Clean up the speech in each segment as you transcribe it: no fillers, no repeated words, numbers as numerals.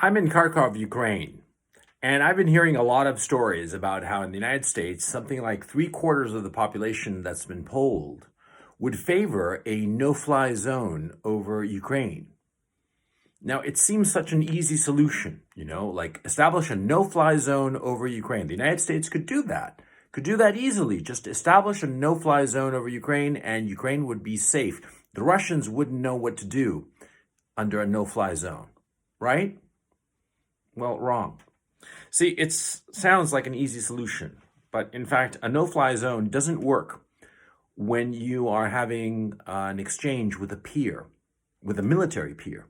I'm in Kharkov, Ukraine, and I've been hearing a lot of stories about how in the United States, something like three-quarters of the population that's been polled would favor a no-fly zone over Ukraine. Now, it seems such an easy solution, like establish a no-fly zone over Ukraine. The United States could do that easily. Just establish a no-fly zone over Ukraine, and Ukraine would be safe. The Russians wouldn't know what to do under a no-fly zone, right? Well, wrong. See, it sounds like an easy solution, but in fact, a no-fly zone doesn't work when you are having an exchange with a peer, with a military peer.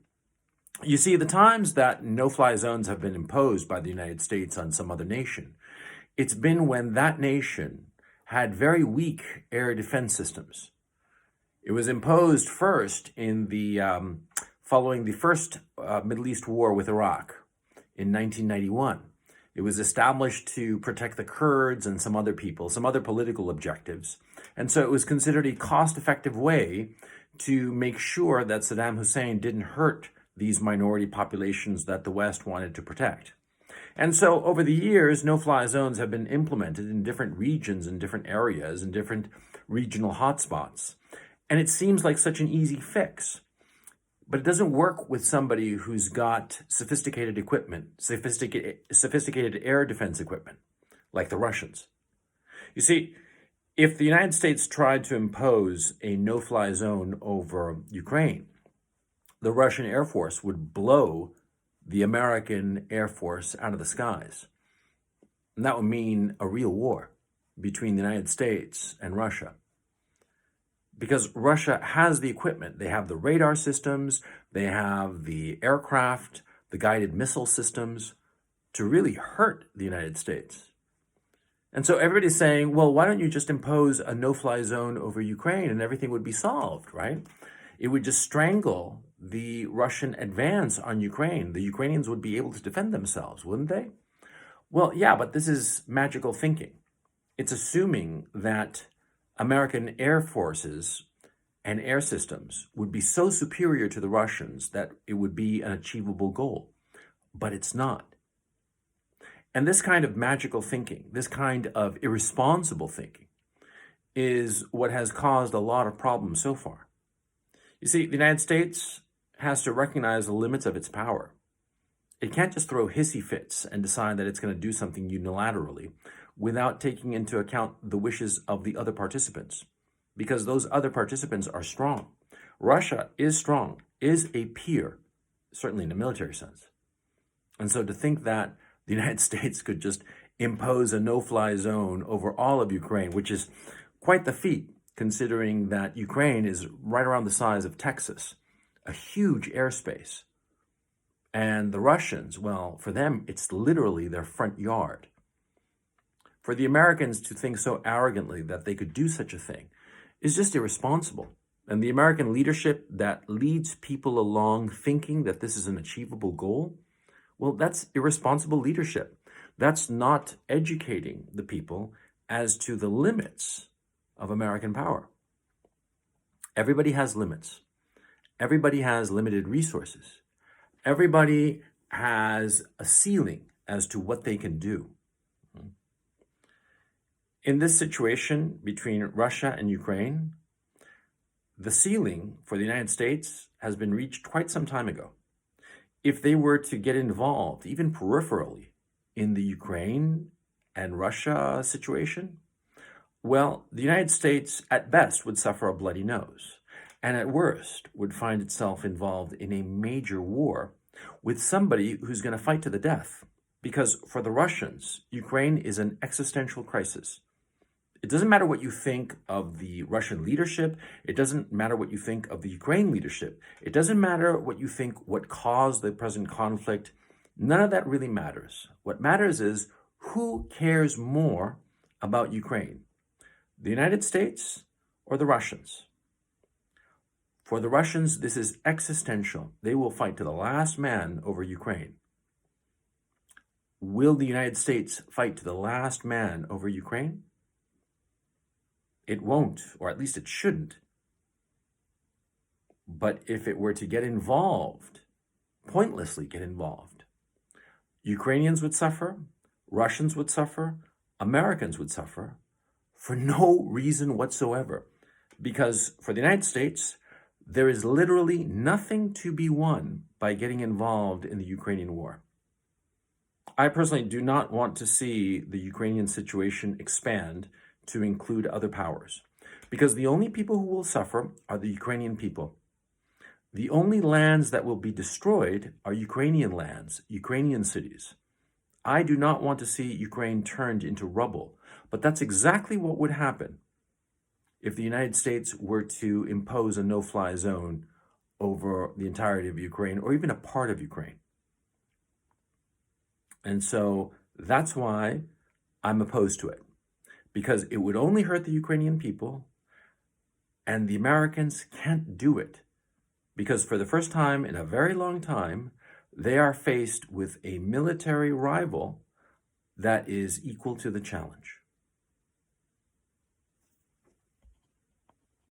You see, the times that no-fly zones have been imposed by the United States on some other nation, it's been when that nation had very weak air defense systems. It was imposed first in the following the first Middle East war with Iraq in 1991. It was established to protect the Kurds and some other people, some other political objectives. And so it was considered a cost-effective way to make sure that Saddam Hussein didn't hurt these minority populations that the West wanted to protect. And so over the years, no-fly zones have been implemented in different regions and different areas and different regional hotspots. And it seems like such an easy fix. But it doesn't work with somebody who's got sophisticated equipment, sophisticated air defense equipment, like the Russians. You see, if the United States tried to impose a no-fly zone over Ukraine, the Russian Air Force would blow the American Air Force out of the skies. And that would mean a real war between the United States and Russia. Because Russia has the equipment. They have the radar systems, they have the aircraft, the guided missile systems to really hurt the United States. And so everybody's saying, well, why don't you just impose a no-fly zone over Ukraine and everything would be solved, right? It would just strangle the Russian advance on Ukraine. The Ukrainians would be able to defend themselves, wouldn't they? Well, yeah, but this is magical thinking. It's assuming that American air forces and air systems would be so superior to the Russians that it would be an achievable goal. But it's not. And this kind of magical thinking, this kind of irresponsible thinking, is what has caused a lot of problems so far. You see, the United States has to recognize the limits of its power. It can't just throw hissy fits and decide that it's going to do something unilaterally without taking into account the wishes of the other participants, because those other participants are strong. Russia is strong, is a peer, certainly in a military sense. And so to think that the United States could just impose a no-fly zone over all of Ukraine, which is quite the feat, considering that Ukraine is right around the size of Texas, a huge airspace. And the Russians, well, for them, it's literally their front yard. For the Americans to think so arrogantly that they could do such a thing is just irresponsible. And the American leadership that leads people along thinking that this is an achievable goal, well, that's irresponsible leadership. That's not educating the people as to the limits of American power. Everybody has limits. Everybody has limited resources. Everybody has a ceiling as to what they can do. In this situation between Russia and Ukraine, the ceiling for the United States has been reached quite some time ago. If they were to get involved, even peripherally, in the Ukraine and Russia situation, well, the United States at best would suffer a bloody nose, and at worst would find itself involved in a major war with somebody who's going to fight to the death. Because for the Russians, Ukraine is an existential crisis. It doesn't matter what you think of the Russian leadership. It doesn't matter what you think of the Ukraine leadership. It doesn't matter what you think, what caused the present conflict. None of that really matters. What matters is who cares more about Ukraine, the United States or the Russians? For the Russians, this is existential. They will fight to the last man over Ukraine. Will the United States fight to the last man over Ukraine? It won't, or at least it shouldn't. But if it were to get involved, pointlessly get involved, Ukrainians would suffer, Russians would suffer, Americans would suffer for no reason whatsoever. Because for the United States, there is literally nothing to be won by getting involved in the Ukrainian war. I personally do not want to see the Ukrainian situation expand to include other powers, because the only people who will suffer are the Ukrainian people. The only lands that will be destroyed are Ukrainian lands, Ukrainian cities. I do not want to see Ukraine turned into rubble, but that's exactly what would happen if the United States were to impose a no-fly zone over the entirety of Ukraine or even a part of Ukraine. And so that's why I'm opposed to it, because it would only hurt the Ukrainian people, and the Americans can't do it, because for the first time in a very long time, they are faced with a military rival that is equal to the challenge.